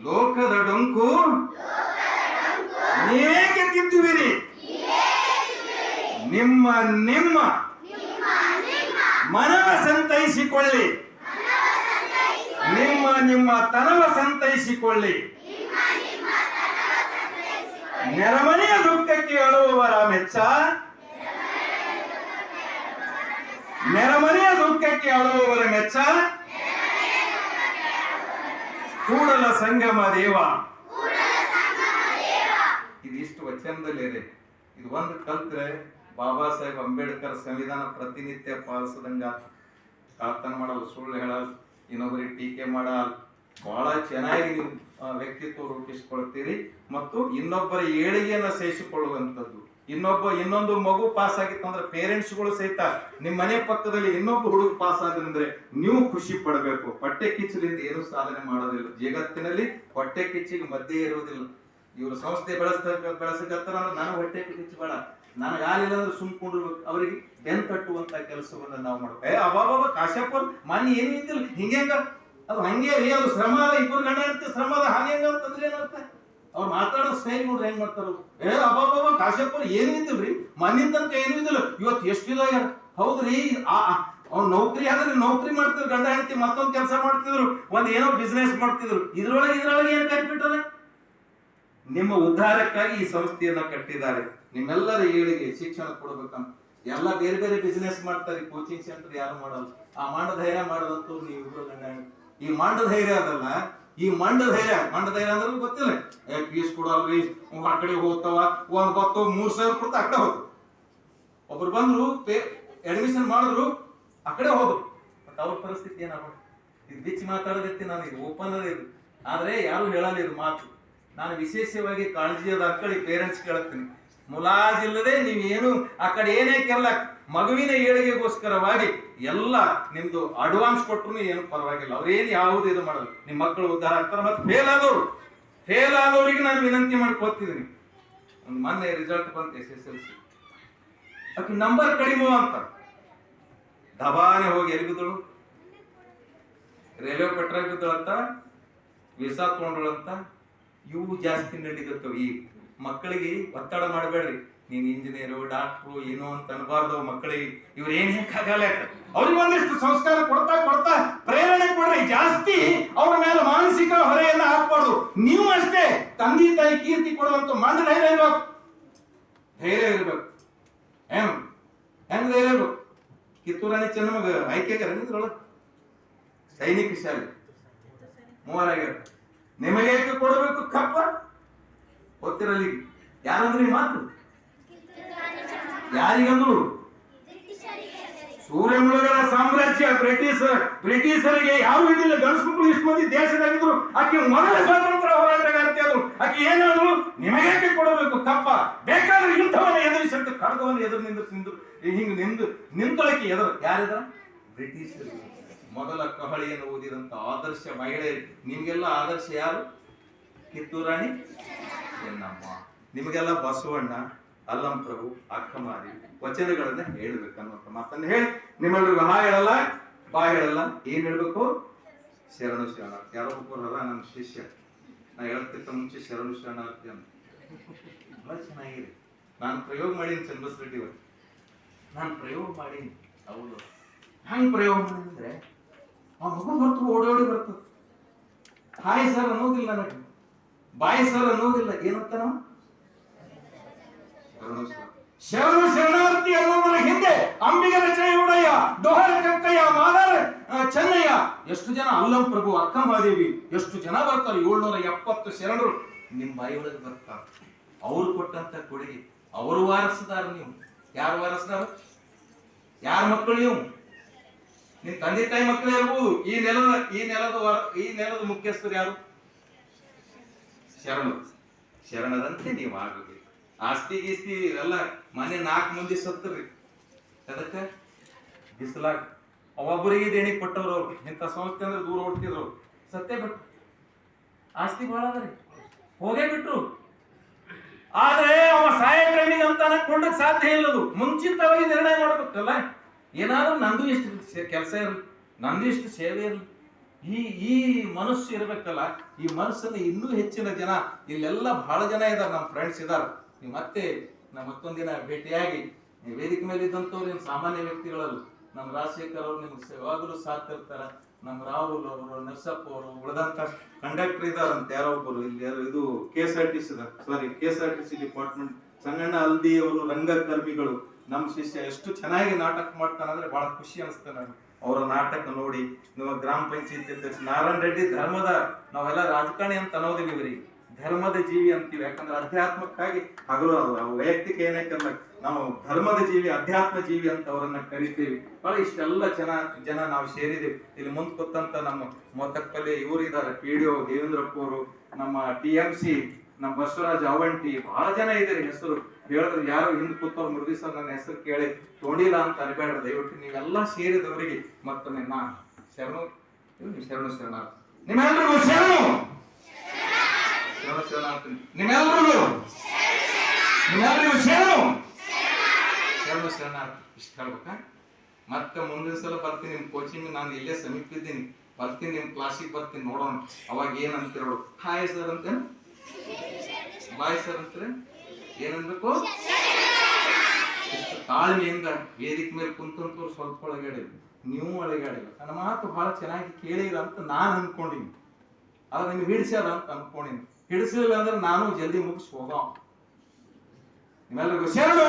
ಲೋಕದ ಡೊಂಕು ನೀವೇಕೆ ತಿದ್ದುವಿರಿ? ನಿಮ್ಮ ನಿಮ್ಮ ಮನವ ಸಂತೈಸಿಕೊಳ್ಳಿ, ನಿಮ್ಮ ನಿಮ್ಮ ತನವ ಸಂತೈಸಿಕೊಳ್ಳಿ. ನೆರಮನೆಯ ದುಃಖಕ್ಕೆ ಅಳುವವರ ಮೆಚ್ಚ, ನೆರಮನೆಯ ದುಃಖಕ್ಕೆ ಅಳುವವರ ಮೆಚ್ಚ ಕೂಡಲ ಸಂಗಮ ದೇವ. ಇದಿಷ್ಟು ವಚನದಲ್ಲಿ ಇದೆ. ಇದು ಒಂದು ಕಲ್ತ್ರೆ ಬಾಬಾ ಸಾಹೇಬ್ ಅಂಬೇಡ್ಕರ್ ಸಂವಿಧಾನ ಪ್ರತಿನಿತ್ಯ ಪಾಲಿಸದಂಗ ಕಾತನ ಮಾಡಲ್ಲ, ಸುಳ್ಳು ಹೇಳಲ್ಲ, ಇನ್ನೊಬ್ಬರಿಗೆ ಟೀಕೆ ಮಾಡಲ್ಲ. ಬಹಳ ಚೆನ್ನಾಗಿ ನೀವು ವ್ಯಕ್ತಿತ್ವ ರೂಪಿಸಿಕೊಳ್ತೀರಿ ಮತ್ತು ಇನ್ನೊಬ್ಬರ ಏಳಿಗೆಯನ್ನ ಸಹಿಸಿಕೊಳ್ಳುವಂಥದ್ದು. ಇನ್ನೊಂದು ಮಗು ಪಾಸ್ ಆಗಿತ್ತಂದ್ರೆ ಪೇರೆಂಟ್ಸ್ಗಳು ಸಹಿತ ನಿಮ್ಮ ಮನೆ ಪಕ್ಕದಲ್ಲಿ ಇನ್ನೊಬ್ಬ ಹುಡುಗ ಪಾಸ್ ಆದ್ರೆ ನೀವು ಖುಷಿ ಪಡಬೇಕು. ಹೊಟ್ಟೆ ಕಿಚ್ಚಲಿಂದ ಏನು ಸಾಧನೆ ಮಾಡೋದಿಲ್ಲ ಜಗತ್ತಿನಲ್ಲಿ. ಹೊಟ್ಟೆ ಕಿಚ್ಚಿಗೆ ಮಧ್ಯೆ ಇರುವುದಿಲ್ಲ. ಇವರು ಸಂಸ್ಥೆ ಬೆಳೆಸಕತ್ತಾರ ನನಗೆ ಹೊಟ್ಟೆ ಕಿಚ್ಚು ಬೇಡ, ನನಗೆ ಆಲಿಲ್ಲ ಅಂದ್ರೆ ಸುಮ್ಕೊಂಡಿರ್ಬೇಕು. ಅವರಿಗೆ ಬೆನ್ ಕಟ್ಟುವಂತ ಕೆಲಸವನ್ನ ನಾವು ಮಾಡ್ಬೇಕು. ಅಬಾಬಾಬಾ ಕಾಶ್ಯಪ ಮನೆ ಏನು ಇದ್ದಿಲ್ಲ ಹಿಂಗ ಅದು ಹಂಗೆ ರೀ, ಅದು ಶ್ರಮ ಅದ. ಇಬ್ಬರು ಗಂಡ ಇರುತ್ತೆ ಶ್ರಮ ಅದ. ಹಂಗೆ ಅಂತಂದ್ರೆ ಏನಂತ ಅವ್ರು ಮಾತಾಡೋ ಸ್ಟೈಲ್ ನೋಡ್ರಿ ಹೆಂಗ್ ಮಾಡ್ತಾರ. ಅಬಾಬಾಬಾ ಕಾಶ್ಯಪರು ಏನು ಇದ್ದಿಲ್ರಿ, ಮಣ್ಣಿನ ತನಕ ಏನು ಇದ್ದಿಲ್ಲ, ಇವತ್ತು ಎಷ್ಟಿಲ್ಲ. ಹೌದ್ರಿ, ಅವ್ರು ನೌಕರಿ ಆದ್ರೆ ನೌಕರಿ ಮಾಡ್ತಿದ್ರು, ಗಂಡ ಹೆಂಡತಿ ಮತ್ತೊಂದು ಕೆಲಸ ಮಾಡ್ತಿದ್ರು, ಒಂದ್ ಏನೋ ಬಿಸ್ನೆಸ್ ಮಾಡ್ತಿದ್ರು. ಇದ್ರೊಳಗೆ ಏನ್ ಕಟ್ಬಿಟ್ಟದ? ನಿಮ್ಮ ಉದ್ಧಾರಕ್ಕಾಗಿ ಈ ಸಂಸ್ಥೆಯನ್ನ ಕಟ್ಟಿದ್ದಾರೆ. ನಿಮ್ಮೆಲ್ಲರ ಏಳಿಗೆ ಶಿಕ್ಷಣ ಕೊಡ್ಬೇಕಂತ ಎಲ್ಲ ಬೇರೆ ಬೇರೆ ಬಿಸ್ನೆಸ್ ಮಾಡ್ತಾರೆ. ಕೋಚಿಂಗ್ ಸೆಂಟರ್ ಯಾರು ಮಾಡಲ್ಲ. ಆ ಮಾಂಡ ಧೈರ್ಯ ಮಾಡೋದಂತೂ ನೀವು ಇಬ್ರು ಗಂಡ ಈ ಮಾಂಡ ಧೈರ್ಯ ಅದಲ್ಲ, ಈ ಮಂಡ ಧೈರ್ಯ ಅಂದ್ರೆ ಗೊತ್ತಿಲ್ಲ. ಫೀಸ್ ಕೊಡಲ್ರಿ, ಆ ಕಡೆ ಹೋಗ್ತಾವ, ಒಂದ್ ಗೊತ್ತು 3,000 ಕೊಡ್ತಾ ಆ ಕಡೆ ಹೋಗ್ತು. ಒಬ್ರು ಬಂದ್ರು ಅಡ್ಮಿಷನ್ ಮಾಡಿದ್ರು, ಆ ಕಡೆ ಹೋದ್ರು. ಮತ್ತೆ ಅವ್ರ ಪರಿಸ್ಥಿತಿ ಏನಾಗ ಇದು ಬಿಚ್ಚಿ ಮಾತಾಡೋದೈತಿ. ನಾನು ಇದು ಓಪನ್ ಅದೇ ಇದು, ಆದ್ರೆ ಯಾರು ಹೇಳಲ್ಲ ಇದು ಮಾತು. ನಾನು ವಿಶೇಷವಾಗಿ ಕಾಳಜಿಯಾದ ಅಕ್ಕಳಿ ಪೇರೆಂಟ್ಸ್ ಕೇಳ್ತೀನಿ, ಮುಲಾಜಿಲ್ಲದೆ ನೀವೇನು ಆ ಕಡೆ ಏನೇ ಕೆಲ್ಲ ಮಗುವಿನ ಏಳಿಗೆಗೋಸ್ಕರವಾಗಿ ಎಲ್ಲ ನಿಮ್ದು ಅಡ್ವಾನ್ಸ್ ಕೊಟ್ಟರು ಏನು ಪರವಾಗಿಲ್ಲ. ಅವ್ರೇನು ಯಾವುದು ಇದು ಮಾಡಲ್ಲ. ನಿಮ್ಮ ಮಕ್ಕಳು ಉದ್ಧಾರ ಆಗ್ತಾರೆ. ಮತ್ತೆ ಫೇಲ್ ಆದವ್ರಿಗೆ ನಾನು ವಿನಂತಿ ಮಾಡ್ಕೊಳ್ತಿದ್ದೀನಿ. ಒಂದು ಮೊನ್ನೆ ರಿಸಲ್ಟ್ ಬಂತು SSLC, ಆಕೆ ನಂಬರ್ ಕಡಿಮೆ ಅಂತ ದಬಾನೆ ಹೋಗಿ ಎಲ್ಲಿ ಬಿದ್ದಳು? ರೈಲ್ವೆ ಪೆಟ್ರೋಲ್ ಬಿದ್ದಳಂತ, ವೀಸಾ ತಗೊಂಡಳಂತ. ಇವು ಜಾಸ್ತಿ ನಡೀತವೆ. ಈ ಮಕ್ಕಳಿಗೆ ಒತ್ತಡ ಮಾಡಬೇಡ್ರಿ. ನೀನ್ ಇಂಜಿನಿಯರು ಡಾಕ್ಟ್ರು ಏನೋ ಅಂತ ಅನ್ಬಾರ್ದು ಮಕ್ಕಳಿಗೆ. ಇವ್ರು ಏನ್ ಹೇಳಕ್ಕಾಗಲ್ಲ. ಅವ್ರಿಗೆ ಒಂದಿಷ್ಟು ಸಂಸ್ಕಾರ ಕೊಡ್ತಾ ಪ್ರೇರಣೆ ಕೊಡ್ರಿ. ಜಾಸ್ತಿ ಅವ್ರ ಮೇಲೆ ಮಾನಸಿಕ ಹೊರೆಯನ್ನ ಹಾಕ್ಬಾರ್ದು. ನೀವು ಅಷ್ಟೇ ತಂದೆ ತಾಯಿ ಕೀರ್ತಿ ಕೊಡುವಂತ ಮಂಡ ಧೈರ್ಯ ಇರ್ಬೇಕು. ಧೈರ್ಯ ಇರ್ಬೇಕು. ಹೆಂಗ್ ಧೈರ್ಯ ಇರ್ಬೇಕು? ಕಿತ್ತೂರಾಣಿ ಚೆನ್ನಮಗ ಆಯ್ಕೆಗಾರ ಇದ್ರೊಳಗೆ ಸೈನಿಕ ಶಾಲೆ 3 ಆಗ್ಯಾರ. ನಿಮಗೆ ಕೊಡಬೇಕು ಕಪ್ಪ ಗೊತ್ತಿರಲಿ. ಯಾರಂದ್ರಿ ಮಾತು? ಯಾರಿಗಂದ್ರು? ಸೂರ್ಯಮುಳಗಳ ಸಾಮ್ರಾಜ್ಯ ಬ್ರಿಟಿಷರಿಗೆ ಯಾರು ಇದಿಲ್ಲ. ಗಂಡಸು ಮಕ್ಕಳು ಇಷ್ಟು ಮಂದಿ ದೇಶದಾಗಿದ್ರು. ಆಕೆ ಮೊದಲ ಸ್ವಾತಂತ್ರ್ಯ ಹೋರಾಟಗಾರ್ತಿ ಆದ್ರು. ಆಕೆ ಏನಾದ್ರು ನಿಮಗೇಕೆ ಕೊಡಬೇಕು ಕಪ್ಪ? ಬೇಕಾದ್ರೆ ಯುದ್ಧವನ್ನ ಎದುರಿಸಂತ ಖಡ್ಗವನ್ನು ಎದುರು ಹಿಂಗ್ ನಿಂತೊಳಕ್ಕೆ ಎದುರು ಯಾರಿದ್ರ? ಬ್ರಿಟಿಷರು. ಮೊದಲ ಕಹಳಿಯನ್ನು ಓದಿದಂತ ಆದರ್ಶ ಮಹಿಳೆ. ನಿಮ್ಗೆಲ್ಲ ಆದರ್ಶ ಯಾರು? ಕಿತ್ತೂರಾಣಿ ಚೆನ್ನಮ್ಮ. ನಿಮಗೆಲ್ಲ ಬಸವಣ್ಣ, ಅಲ್ಲಂ ಪ್ರಭು, ಅಕ್ಕಮಾರಿ ವಚನಗಳನ್ನ ಹೇಳ್ಬೇಕನ್ನುವಂತ ಮಾತನ್ನ ಹೇಳಿ ನಿಮ್ಮೆಲ್ಲರಿಗೂ ಹಾ ಹೇಳಲ್ಲ, ಬಾ ಹೇಳಲ್ಲ. ಏನ್ ಹೇಳ್ಬೇಕು? ಶರಣು ಶರಣಾರ್ಥಿ. ಯಾರೋ ಒಬ್ಬರಲ್ಲ ನನ್ನ ಶಿಷ್ಯ, ನಾ ಹೇಳ್ತಿದ್ದ ಮುಂಚೆ ಶರಣು ಶರಣಾರ್ಥಿ ಅಂತ ಬಹಳ ಚೆನ್ನಾಗಿದೆ. ನಾನು ಪ್ರಯೋಗ ಮಾಡೀನಿ ಚಂದ್ರಸ್ ರೆಡ್ಡಿ ಅವರು. ನಾನು ಪ್ರಯೋಗ ಮಾಡೀನಿ. ಹೌದು, ಹಂಗ್ ಪ್ರಯೋಗ ಮಾಡಿದ್ರೆ ಆ ಮಗು ಬರ್ತದೆ, ಓಡೋಡಿ ಬರ್ತದೆ. ಹಾಯ್ ಸರ್ ಅನ್ನೋದಿಲ್ಲ, ನನಗೆ ಬಾಯ್ ಸರ್ ಅನ್ನೋದಿಲ್ಲ. ಏನಂತ ನಾವು ಶರಣು ಶರಣಾರ್ಥಿ ಅನ್ನೋದರ ಹಿಂದೆ ಅಂಬಿಗರ ಜಯವುಡಯ್ಯ, ಡೋಹರ ಕಕ್ಕಯ್ಯ, ಮಾದಾರ ಚೆನ್ನಯ್ಯ, ಎಷ್ಟು ಜನ, ಅಲ್ಲಂ ಪ್ರಭು, ಅಕ್ಕ ಮಹಾದೇವಿ, ಎಷ್ಟು ಜನ ಬರ್ತಾರೆ. 770 ಶರಣರು ನಿಮ್ ಬಾಯಿ ಒಳಗೆ ಬರ್ತಾರೆ. ಅವ್ರು ಕೊಟ್ಟಂತ ಕೊಡುಗೆ ಅವರು ವಾರಸದಾರ. ನೀವು ಯಾರು ವಾರಸದಾರ? ಯಾರ ಮಕ್ಕಳು ನೀವು? ನಿಮ್ ತಂದೆ ತಾಯಿ ಮಕ್ಕಳೇ ಇರ್ಬೋದು. ಈ ನೆಲದ ಮುಖ್ಯಸ್ಥರು ಯಾರು? ಶರಣರಂತೆ ನೀವು ಆಗಬೇಕು. ಆಸ್ತಿ ಗೀಸ್ತಿ ಎಲ್ಲ ಮನೆ 4 ಮಂದಿ ಸತ್ತರಿ. ಅದಕ್ಕೆ ಬಿಸಲಾಗ ಒಬ್ಬರಿಗೆ ದೇಣಿಗೆ ಕೊಟ್ಟವ್ರು. ಅವ್ರು ಇಂಥ ಸಂಸ್ಥೆ ಅಂದ್ರೆ ದೂರ ಓಡ್ತಿದ್ರು. ಸತ್ತೇ ಬಿಟ್ರು. ಆಸ್ತಿ ಬಹಳ ಅದರಿ, ಹೋಗೇ ಬಿಟ್ರು. ಆದ್ರೆ ಅವ ಸಾಯ ಟ್ರೈನಿಂಗ್ ಅಂತ ಕೊಂಡಕ್ ಸಾಧ್ಯ ಇಲ್ಲದು. ಮುಂಚಿತವಾಗಿ ನಿರ್ಣಯ ಮಾಡ್ಬೇಕಲ್ಲ. ಏನಾದ್ರೂ ನಂದು ಇಷ್ಟು ಕೆಲಸ ಇರಲಿ, ನಂದು ಇಷ್ಟು ಸೇವೆ ಇರಲಿ, ಈ ಈ ಮನಸ್ಸು ಇರ್ಬೇಕಲ್ಲ, ಈ ಮನಸ್ಸನ್ನು ಇನ್ನೂ ಹೆಚ್ಚಿನ ಜನ ಇಲ್ಲೆಲ್ಲ ಬಹಳ ಜನ ಇದಾರೆ, ನಮ್ಮ ಫ್ರೆಂಡ್ಸ್ ಇದಾರೆ. ನೀವು ಮತ್ತೆ ನಾವು ಮತ್ತೊಂದಿನ ಭೇಟಿಯಾಗಿ, ವೇದಿಕೆ ಮೇಲೆ ಇದ್ದಂಥವ್ರು ಏನು ಸಾಮಾನ್ಯ ವ್ಯಕ್ತಿಗಳಲ್ಲ. ನಮ್ಮ ರಾಜಶೇಖರ್ ಅವರು ನಿಮ್ಗೆ ಯಾವಾಗಲೂ ಸಾಥ್ ಇರ್ತಾರ. ನಮ್ಮ ರಾಹುಲ್ ಅವರು, ನರ್ಸಪ್ಪ ಅವರು, ಉಳಿದಂತ ಕಂಡಕ್ಟರ್ ಇದಾರಂತ ಯಾರೋ ಒಬ್ಬರು ಇಲ್ಲಿ, ಇದು KSRTC ಡಿಪಾರ್ಟ್ಮೆಂಟ್ ಸಂಗಣ್ಣ ಹಲ್ದಿ ಅವರು, ರಂಗಕರ್ಮಿಗಳು, ನಮ್ಮ ಶಿಷ್ಯ ಎಷ್ಟು ಚೆನ್ನಾಗಿ ನಾಟಕ ಮಾಡ್ತಾನಂದ್ರೆ ಬಹಳ ಖುಷಿ ಅನಿಸ್ತಾನೆ ನನಗೆ ಅವರ ನಾಟಕ ನೋಡಿ. ನೀವು ಗ್ರಾಮ ಪಂಚಾಯತಿ ಅಧ್ಯಕ್ಷ ನಾರಾಯಣ ರೆಡ್ಡಿ ಧರ್ಮದ, ನಾವೆಲ್ಲ ರಾಜಕಾರಣಿ ಅಂತ ಅನ್ನೋದಿಲ್ಲ, ಇವರಿಗೆ ಧರ್ಮದ ಜೀವಿ ಅಂತೀವಿ. ಯಾಕಂದ್ರೆ ಅಧ್ಯಾತ್ಮಕ್ಕಾಗಿ ಹಗಲು ವೈಯಕ್ತಿಕ ಏನಕ್ಕಲ್ಲ, ನಾವು ಧರ್ಮದ ಜೀವಿ, ಅಧ್ಯಾತ್ಮ ಜೀವಿ ಅಂತ ಅವರನ್ನ ಕರಿತೀವಿ. ಬಹಳ ಇಷ್ಟೆಲ್ಲ ಜನ ನಾವು ಸೇರಿದೀವಿ. ಇಲ್ಲಿ ಮುಂದ್ ಕೂತಂತ ನಮ್ಮ ಮೊತ್ತಕ್ಕಲ್ಲಿ ಇವರು ಇದ್ದಾರೆ, PDO ದೇವೇಂದ್ರಪ್ಪ ಅವರು, ನಮ್ಮ TMC ನಮ್ಮ ಬಸವರಾಜ್ ಅವಂಟಿ, ಬಹಳ ಜನ ಇದ್ದಾರೆ. ಹೆಸರು ಹೇಳಿದ್ರೆ ಯಾರು ಹಿಂದ್ ಕೂತವ್ರು ಮೃದಿ ಸರ್ ನನ್ನ ಹೆಸರು ಕೇಳಿ ತೊಗೊಂಡಿಲ್ಲ ಅಂತ ಅನ್ಬೇಡ್ರಿ ದಯವಿಟ್ಟು. ನೀವೆಲ್ಲ ಸೇರಿದವರಿಗೆ ಮತ್ತೊಮ್ಮೆ ನಾ ಶರಣು ನಿಮ್ಮೆಲ್ರಿಗೂ ಇಷ್ಟ ಹೇಳ್ಬೇಕಾ? ಮತ್ತೆ ಮುಂದಿನ ಸಲ ಬರ್ತೀನಿ ನಿಮ್ ಕೋಚಿಂಗ್, ನಾನು ಇಲ್ಲೇ ಸಮೀಪ ಇದ್ದೀನಿ, ಬರ್ತೀನಿ ನಿಮ್ ಕ್ಲಾಸಿಗೆ ಬರ್ತೀನಿ, ನೋಡೋಣ ಅವಾಗ ಏನ್ ಅಂತಿರೋಳು. ಹಾಯ್ ಸರ್ ಅಂತ, ಬಾಯ್ ಸರ್ ಅಂತಾರೆ, ಏನನ್ಬೇಕು? ತಾಳ್ಮೆಯಿಂದ ವೇದಿಕೆ ಮೇಲೆ ಕುಂತಂತವ್ರು ಸ್ವಲ್ಪ ಒಳಗಾಡಿಲ್ಲ, ನೀವು ಒಳಗಾಡಿಲ್ಲ. ನನ್ನ ಮಾತು ಬಹಳ ಚೆನ್ನಾಗಿ ಕೇಳಿಲ್ಲ ಅಂತ ನಾನು ಅನ್ಕೊಂಡಿನಿ, ಆದ್ರೆ ನಿಮ್ಗೆ ಹಿಡಿಸ್ಯಾರ ಅಂತ ಅನ್ಕೊಂಡಿನಿ. ಹಿಡಿಸಿಲ್ಲ ಅಂದ್ರೆ ನಾನು ಜಲ್ದಿ ಮುಗಿಸ್ ಹೋಗೋ. ನಿಮ್ಮೆಲ್ಲರಿಗೂ ಶರಣು.